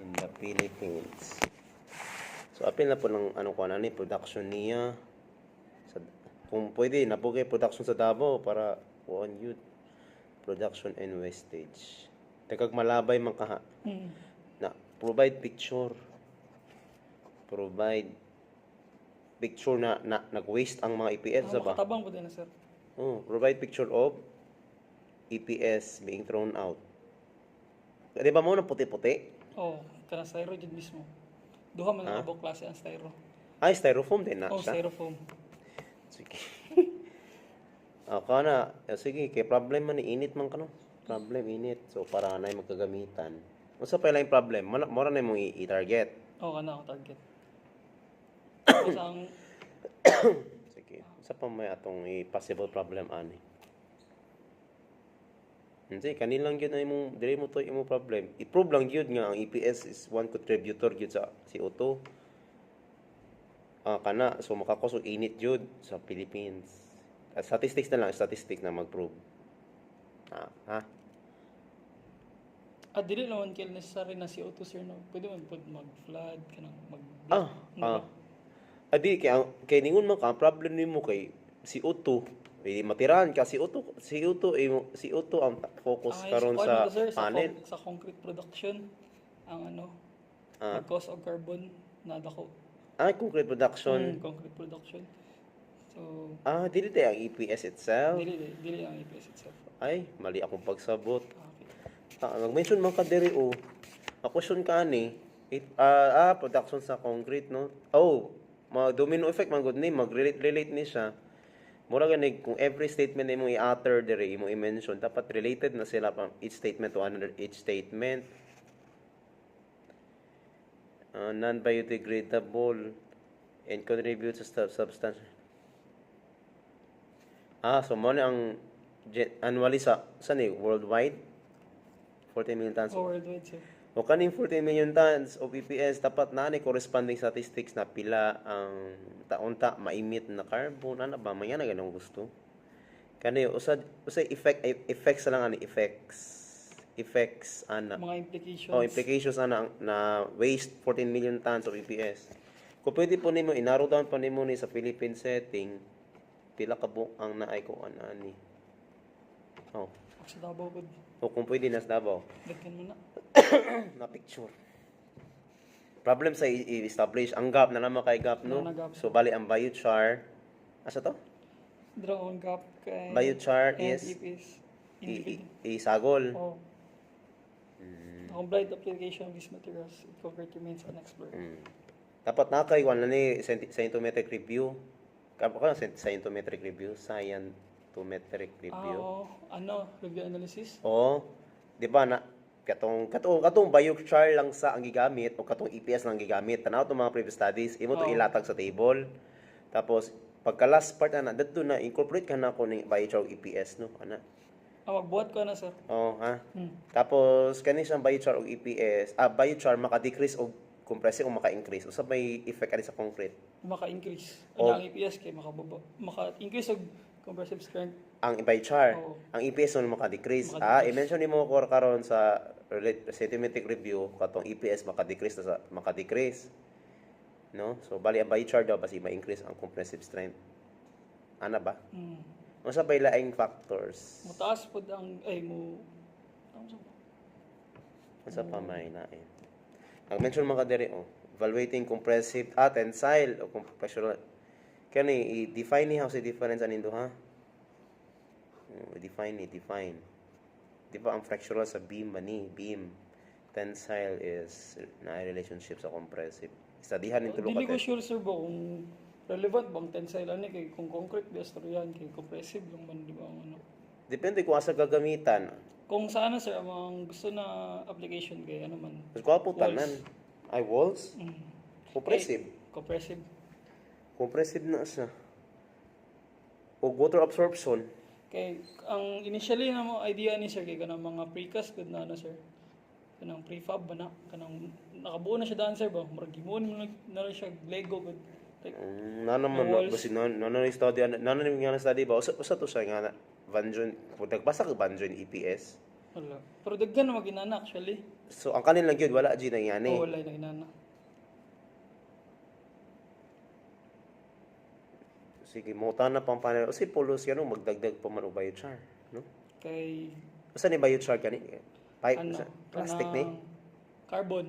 in the Philippines. So apil na po ng production niya. Kung pwede, napugay production sa Davao para kuan yun. Production and wastage. Tagag malabay man kaha. Na provide picture. Provide picture na nag-waste ang mga EPS sa ba? Makatabang po din na, sir. Provide picture of EPS being thrown out. Di ba mo na puti-puti? Kana styro dyan mismo. Duha man ang abong klase ang styro. Ay, styrofoam din na siya? Styrofoam. Sige. Kana, sige, kay problem man init man kano. Problem init. So para na magkagamitan. Unsa pa lang problem? Mora na mong i-target. Kana ang target. Tapos ang sige. Unsa pa may atong possible problem ani? Hindi kanilang gyud na imong dili mo to imong problem. I-prove lang gyud nga ang EPS is one contributor gyud sa CO2. Kana so makakos og init gyud sa Philippines. Statistics na mag-prove. dili naman kaya necessary na CO2, sir, no? Pwede man pud mag-flood kanang mag Adi kay ningon man ka ang problem nimo kay CO2 matirahan ka CO2 ang focus karon sa panel sa concrete production ang cause of carbon na dako. Concrete production. Concrete production. So dili tayo ang EPS itself. Dili ang EPS itself. Ay, mali akong pagsabot. Okay. Mag-mention man ka diri a question ka ani production sa concrete, no? Domino effect man gud ni mag-relate ni siya. Mura ganig kung every statement imong i-utter diri imong i-mention dapat related na sila pang each statement to another each statement. Non-biodegradable and contributes to substance. So mo ang annually sa worldwide 14 million tons. Worldwide, sir. O kaning 14 million tons of EPS dapat na corresponding statistics na pila ang taon-ta ma-emit na carbon ba maya na ganung gusto. Kani usay effects lang ani effects ana Mga implications. Implications ana na waste 14 million tons of EPS. Kung pwede po nimo i-narrow down pa nimo ni sa Philippine setting pila ka ang naay ko ani. Sa Davao pud. O kung pwede nas Davao. Daghan mo na. Na picture. Problem sa i-establish ang gap na naman kay gap, no? So bali ang biochar. Asa to? Draw on gap kay Biochar is EPS. isagol. Ang blind application of these materials, concrete remains unexplored. Dapat na kay wala ni scientific review. Kapo ka scientific review, scientific review. Review analysis? Di ba na katong biochar lang sa ang gigamit o katong EPS lang gigamit. Tanaw tong mga previous studies, imo to ilatag sa table. Tapos pagka last part na dito na incorporate ka na ko ning biochar o EPS, no? Magbuhat ko na, sir. Tapos kani siyang biochar o EPS, biochar maka-decrease og compressive o maka-increase. Usa may effect ani sa concrete? Maka-increase. Ang EPS kay maka-increase og compressive strength. Ang biochar. Ang EPS no maka-decrease. I-mention nimo ko karon sa scientific review katong EPS maka-decrease. No? So bali ang biochar daw basi ma-increase ang compressive strength. Ana ba? Unsa bay laing factors? Mataas pud ang Unsa pa may nain? Nag-mention man ka diri evaluating compressive tensile o compressional. Kani i-define ni how si difference anin duha? Define. Di ba ang fractional sa beam beam tensile is na relationship sa compressive. Studihan ni tulo ka. Dili ko sure, sir, ba kung relevant bang tensile ani kay kung concrete based yan kay compressive lang man, di ba Depende kung asa gagamitan. Kung saan sir ang gusto na application kay man. Mas gwapo tanan. Walls? Compressive. Compressive na siya. O water absorption. Kay ang initially na mo idea ni sir kay kanang mga precast gud na sir. Kanang prefab ba na kanang nakabuo na siya daan, sir, ba? Murag gimon mo na siya Lego gud. Naman basi study ba usa to siya nga Vanjon nagpasa ka Vanjon EPS Wala. Pero daghan na mag-inana actually. So ang kanin lang gyud wala gyud na Oo, yani. wala na inana. Sige, mo na pang panel. O si Polos yan, no, magdagdag pa man og biochar, no? Kay Asa ni biochar kani? Pipe, ano, plastic ni? kanang carbon.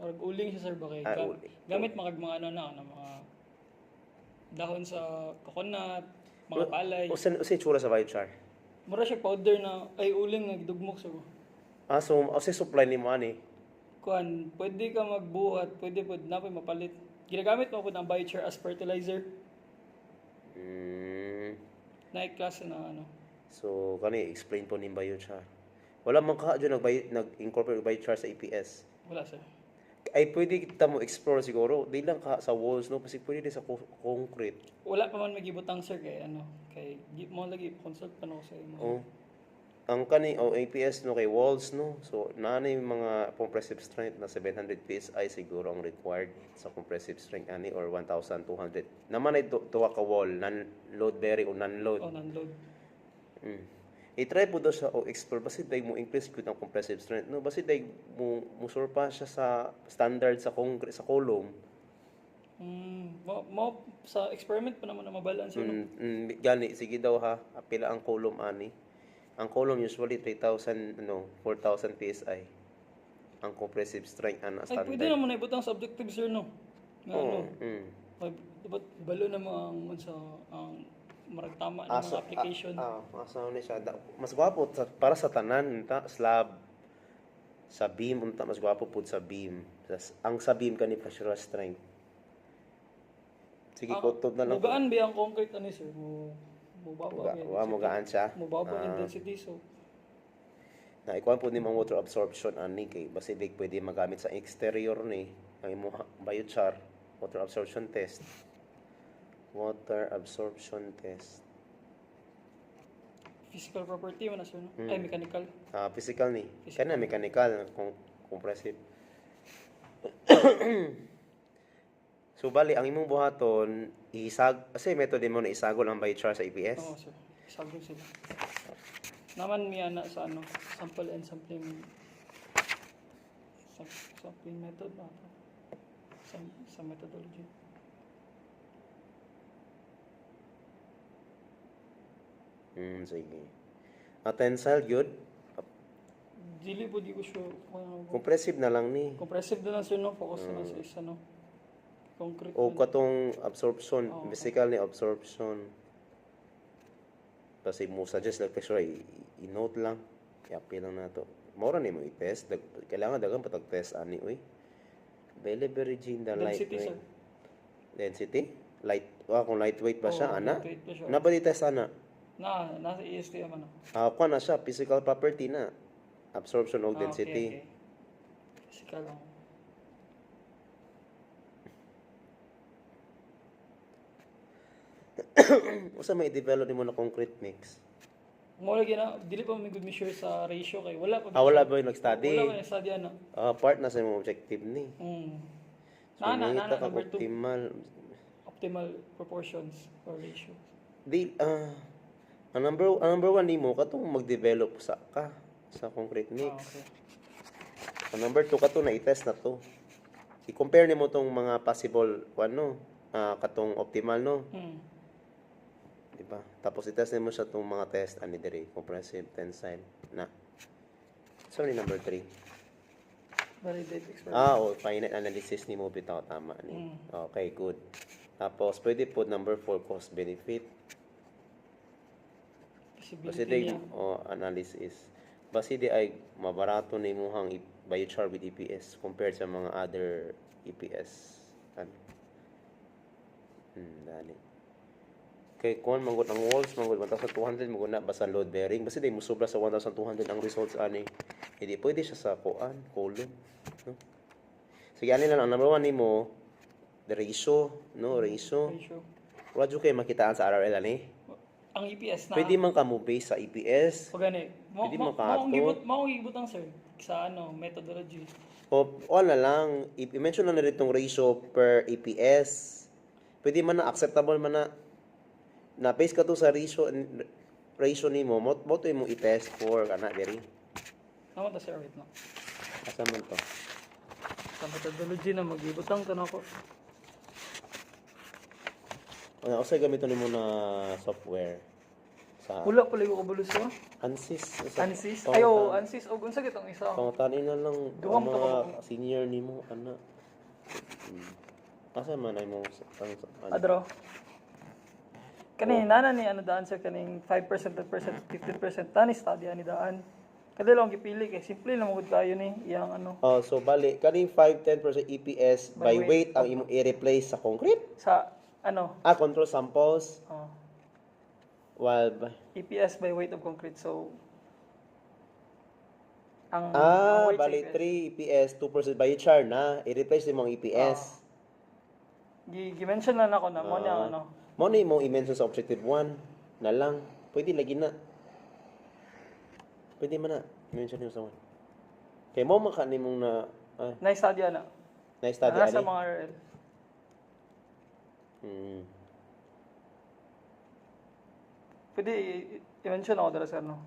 Or uling siya sir ba kay Uling. gamit mga ano na mga dahon sa coconut, mga palay. Usa tsura sa biochar. Mura siya powder na ay uling nga gidugmok sa Ah, so si supply ni mo ani. kuan, pwede ka magbuhat, pwede pud napay mapalit. Ginagamit mo pud ang biochar as fertilizer. Na klase na ano. So kani explain po ni biochar. Wala man ka dyan nag-incorporate biochar sa EPS. Wala sir. Ay pwede kita mo explore siguro. Di lang ka sa walls no kasi pwede din sa concrete. Wala pa man magibutang sir kay ano, kay di mo lagi consult pa no sa imo. Oh. Ang kani APS no kay walls no. So naanay mga compressive strength na 700 PSI siguro ang required sa compressive strength ani or 1,200. Naman ay tuwa ka wall non load bearing o non load. O non-load. I-try po daw siya o explore basi day mo increase gyud ang compressive strength no basi day mo surpass siya sa standard sa concrete sa column. Mo sa experiment pa naman na mabalance yun. Gani sige daw ha pila ang column ani. Ang column usually 3,000 4,000 PSI. Ang compressive strength ana Ay, standard. pwede naman na ibutang subjective sir no. Nga ano, Oo. dapat balo na mo ang sa ang marag tama ng mga application. Asa ni siya mas gwapo para sa tanan ta slab sa beam unta mas gwapo pud sa beam. Ang sa beam kani pressure strength. Sige kutob na lang. Mugaan ba ang concrete ani sir? Mubaba. Wa mo gaan siya. Mubaba intensity so. Na ikuan po ni mga water absorption ani kay basi di pwede magamit sa exterior ni ang imo biochar water absorption test. Water absorption test. Physical property man na sir no? Ay mechanical. Physical ni. Kana mechanical compressive. So bali ang imong buhaton kasi method mo na isagol ang biochar sa EPS. Oo sir. Isagol sila. Naman miya na sa ano, sample and sampling sampling method na sa methodology. Sige. Tensile good. Dili po di ko sure. Compressive na lang ni. Compressive na lang sir no, focus na lang sa isa no. Concrete. O katong absorption, Oo. physical ni absorption. Kasi mo suggest like pressure i-note lang. I-apply lang nato. Mora ni mo i-test. Kailangan dagang patag-test ani uy. Very gene the Density lightweight. sir. Density? Kung lightweight ba siya, Oo, ana? lightweight ba siya? Na ba di-test ana? Nasa ESTM ano. Kuha na siya, physical property na. Absorption of density. Okay. Physical lang. Usa may i-develop nimo na concrete mix. Mo lagi na dili pa mig measure sa ratio kay wala pa. Wala ba yung nag-study? Wala pa nag-study ano. Part na sa imong objective ni. So, mangita ka number 2. optimal. Optimal proportions or ratio. Ang number one nimo katong mag-develop sa concrete mix. Okay. Ang number 2 kato na i-test na to. I-compare nimo tong mga possible katong optimal no. Diba? Tapos i-test nimo siya tong mga test ani diri compressive tensile na. So ni number 3. Validate experiment. Finite analysis nimo bitaw tama ni. Okay, good. Tapos pwede po number 4 cost benefit. Kasi Feasibility day niya. analysis. Basi di ay mabarato ni mo hang biochar with EPS compared sa mga other EPS. Dali. Kay kung manggod ang walls, manggod 1,200 manggod na basta load bearing. Basi di mo sobra sa 1,200 ang results ani. Hindi pwede siya sa column. No? Sige, ani lang ang number 1 nimo the ratio, no ratio. Wala jud kay makitaan sa RRL ani. Ang EPS na. Pwede man ka mo base sa EPS. Pag gani. Pwede mo ka Maong ang sir sa methodology. O wala lang, i-mention na rin itong ratio per EPS. Pwede man na, acceptable man na base ka to sa ratio nimo, mo to mo i-test for kana diri. Naman ta sir, wait lang. Asa man to? Sa methodology na magibutang to na ko. Ano, usay gamiton nimo na software sa Wala pala ko kabalo sa ANSYS. ANSYS. Ayo, ANSYS og unsa gitong isa? Pangutanin na lang Duwang ang to mga ka senior nimo ana. Asa man ay mo ano? Adro. Kani nana ni ano daan sir kaning 5%, 10%, 15% tani study ani daan. Kada lang gipili kay simple lang gud kayo ni iyang ano Oh, so bali kaning 5-10% EPS by By weight. weight ang imong i-replace sa concrete. sa ano Control samples oh, while EPS by weight of concrete. So ang weight sa bali EPS. 3 EPS 2% by char na i-replace mo ang EPS. Gi-mention lang ako na mo niya ano. Mo ni mo i-mention sa objective 1 na lang. Pwede lagi na. Pwede man na i-mention mo sa 1. Kay mo maka nimong na Na-study na. na-study Nasa ani. mga RL. Pwede i-mention ako dala sir no.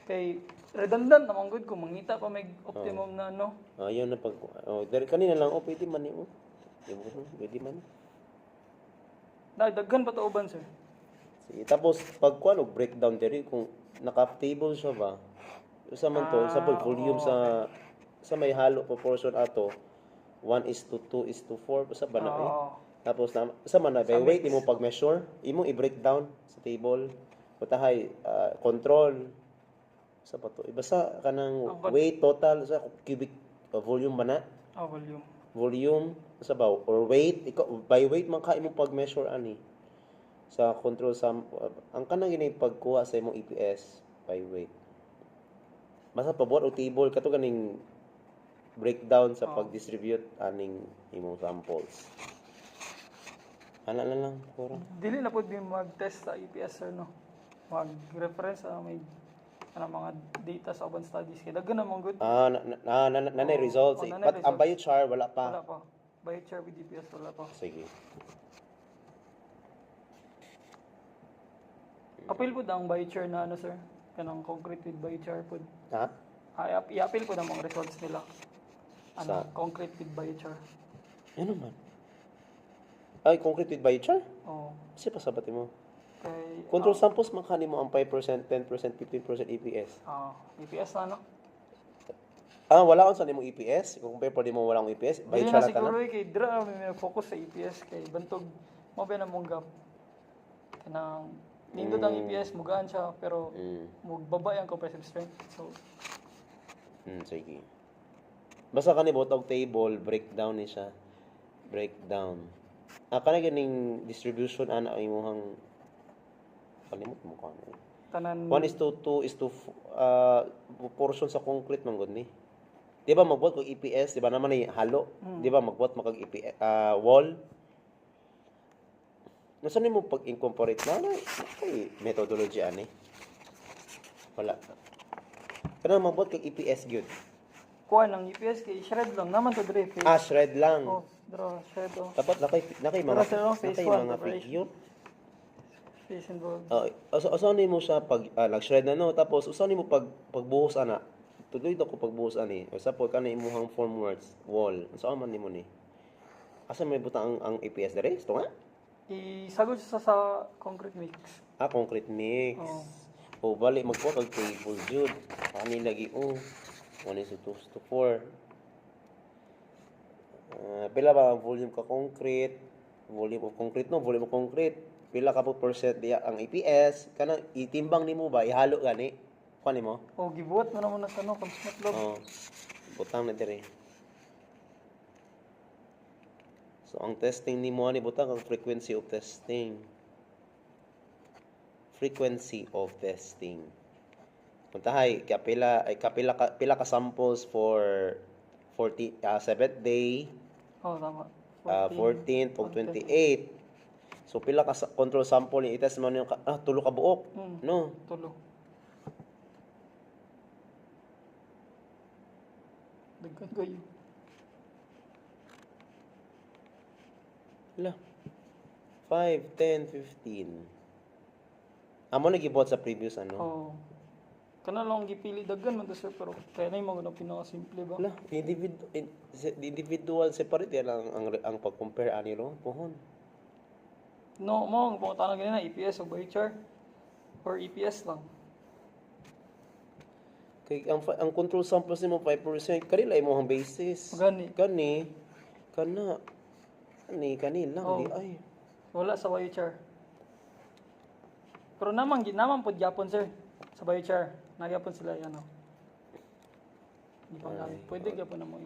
Kay redundant naman good kung mangita pa may optimum na ano. Ayun na pag dari kanina lang pwede man ni mo. Pwede man. Daghan pa to uban sir. Sige, tapos pagkuan og breakdown diri kung naka-table siya ba. Usa man to, sa volume sa may halo proportion ato 1:2:4 usa ba na eh. Oo. Tapos na sa man na by weight imo pag measure, imo i-breakdown sa table. Utahay control sa pa to. Ibasa kanang weight total sa cubic volume ba na? Volume. Volume sa ba or weight by weight man ka imo pag measure ani sa control ang kanang gini pagkuha sa imong EPS by weight. Basta pabuhat og table kato ganing breakdown sa pag-distribute aning imong samples. Ana na lang puro. Dili na pud mag-test sa EPS sir no. Mag-reference sa may mga data sa urban studies kay daghan namang good. Nanay results. nanay But ang biochar wala pa. Wala pa. Biochar with EPS wala pa. Sige. Appeal po ang biochar na ano sir? Kanang concrete with biochar po. Ha? I-appeal po ng mga results nila. Ano, Sa- concrete with biochar. Ano man? Ay, concrete with biochar? Oo. Kasi pasabat mo. Kay Control samples man kanimo ang 5%, 10%, 15% EPS. EPS na no? Wala on sa nimo EPS. Kung compare pa mo wala akong EPS, Dili biochar na lang siguro tanan. kay dira may focus sa EPS kay bantog mo ba na mong gap. Kanang nindot ang EPS mugaan siya pero mugbaba ang compressive strength. So Sige. Basta kanimo og table, breakdown ni siya. Breakdown. Kana ganing distribution ana ang imong kalimot mo kano. tanan 1:2 portion sa concrete man gud ni. Di ba magbuhat kog EPS, di ba naman ay halo? Di ba magbuhat mo kag EPS wall? Nasa nimo pag incorporate na kay methodology ani? Wala. Kana magbuhat kag EPS gyud. kuha ng EPS kay shred lang naman to dire kay. Shred lang. Oh, draw shred oh. Dapat nakay mga Pero sir, phase nakay one mga preparation. figure. Face involved. Usaw mo siya pag nag-shred na no, tapos usaw nimo pagbuhos ana. Tuloy ko pagbuhos ani. Usa po kana imuhang formworks wall. Usaw man nimo ni. Asa may butang ang EPS dire? Ito nga? Isagol siya sa concrete mix. Concrete mix. Oo. Bali magbuhat kag table jud. Ani lagi 1:2:4. Pila ba ang volume ka concrete? Volume of concrete no, volume of concrete. Pila ka po percent diya ang EPS? Kanang itimbang nimo ba ihalo gani? Kuan nimo? Oh, gibuhat mo naman na ano, constant log. Butang na dire. So ang testing nimo ani butang ang frequency of testing. Frequency of testing. Puntahay pila ka samples for 7th day, Oh, tama. 14th ug 28. So pila ka control sample ni itest man yung tulo ka buok. No. Tulo. Daghan kayo. Wala. 5, 10, 15. Amo na gibuhat sa previous ano. Oh. kana lang gipili daghan man to sir pero kaya na yung mga pinaka simple ba. Wala, individual separate yan ang pag-compare ani ro pohon. No, mo ang pangutangan ganina EPS o biochar or EPS lang. Kay ang control samples nimo 5%, kanila imong basis. Gani. Kana kani lang Oh. di ay. Wala sa biochar. Pero naman pod gyapon sir sa biochar. Nagyapon sila yan oh. Di pa nga. Pwede gyapon na mo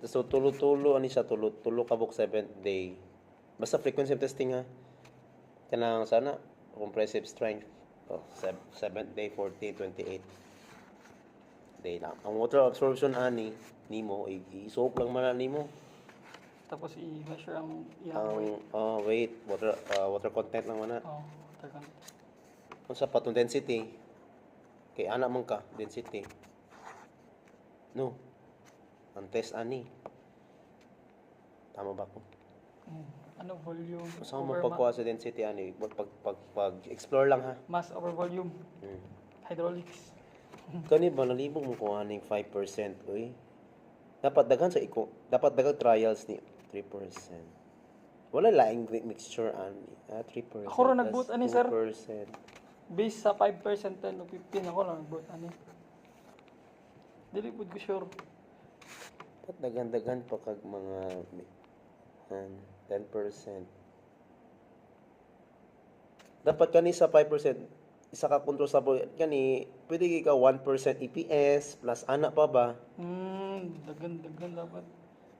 So tulo-tulo ani siya tulo kabuk 7th day. Basta frequency of testing ha. Kanang sana compressive strength. Oh, 7th day 14 28 day lang. Ang water absorption ani nimo i-soak lang man nimo. tapos i-measure ang iyang Ang weight. weight, water content lang man na. Oh, tagan. Kung sa patong density, kay anak man ka, density. No. Ang test ani. Tama ba ko? Ano volume? Saan mo over pagkuha sa density ani? Pag-explore lang ha. mass over volume. Hmm. Hydraulics. Kani ba nalibog mo kuha ning 5% uy. Dapat daghan trials ni 3%. Wala laing mixture ani. 3%. Ako ra nagbuot ani, sir. 2%. Based sa 5% 10 o 15 ako lang nagbuot ani. Dili pud ko sure. Dapat daghan-daghan pa kag mga 10%. Dapat kani sa 5%, isa ka control sa kani, pwede ka 1% EPS plus ana pa ba? Dagan dapat.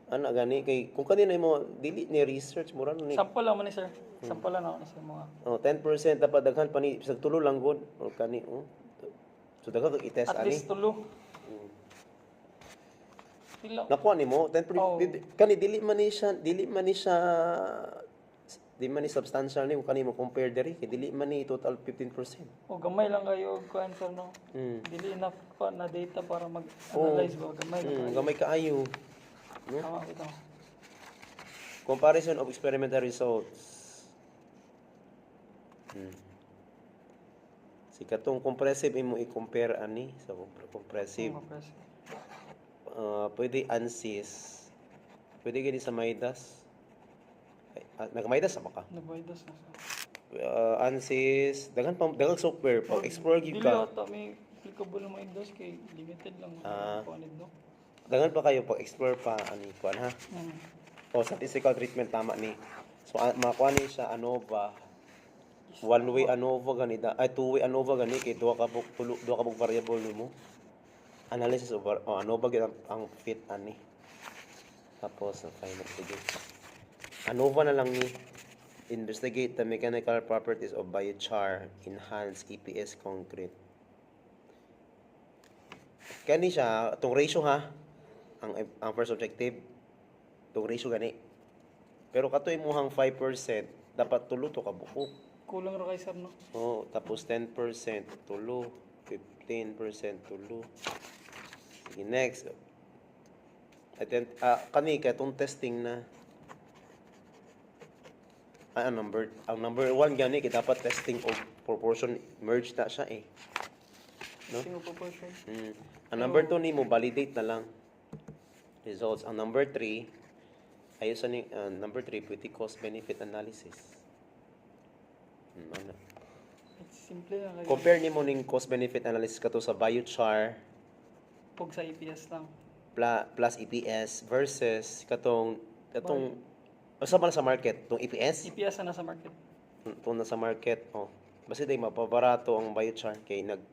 Ana gani kay kung kanina mo dili ni research mo ran ni. Sample lang man ni sir. Sample lang ako sa mga. Oh, 10% dapat daghan pa ni bisag tulo lang gud o kani So daghan kag i-test At ani. least tulo. Pila. Nakuha nimo 10% Oh. kani dili man ni siya di man ni substantial ni kung kani mo compare diri kay dili man ni total 15%. O gamay lang kayo ko answer no. Mm. Dili enough pa na data para mag-analyze ba gamay lang. kayo. Gamay kaayo. No? Tama ito. Comparison of experimental results. Si katong compressive imo i-compare ani sa compressive. Pwede ANSYS. Pwede gani sa MIDAS. Nag-MIDAS sama ka. Nagbaydas na sa. ANSYS, daghang software pag explore gyud Dili ka. ata may applicable na mga indos kay limited lang panid no. Daghan pa kayo pag explore pa ani kuan ha. Hmm. O statistical treatment tama ni. So makuha ni siya ANOVA. One way ANOVA gani ay two way ANOVA gani kay duha ka bug variable nimo. Analysis of ANOVA gyud ang fit ani. Tapos ang final sige. ANOVA na lang ni investigate the mechanical properties of biochar enhanced EPS concrete. Kani siya tong ratio ha. Ang first objective tong ratio gani. Pero kato imuhang 5% dapat tulo to ka buko. Kulang ra kay sir no. Oh, tapos 10% tulo, 15% tulo. Sige, next. Kani katong testing na ang number 1 gani kay dapat testing of proportion merge na siya eh. No? Single proportion. Ang number 2 ni mo validate na lang results. Ang number 3 ayos ni number 3 pwede cost benefit analysis. Ano? It's simple lang kayo. Compare nimo ning cost benefit analysis kato sa biochar Pag sa EPS lang. plus EPS versus katong usa man sa market tong EPS EPS na sa market. tong nasa market basta day mapabarato ang biochar kay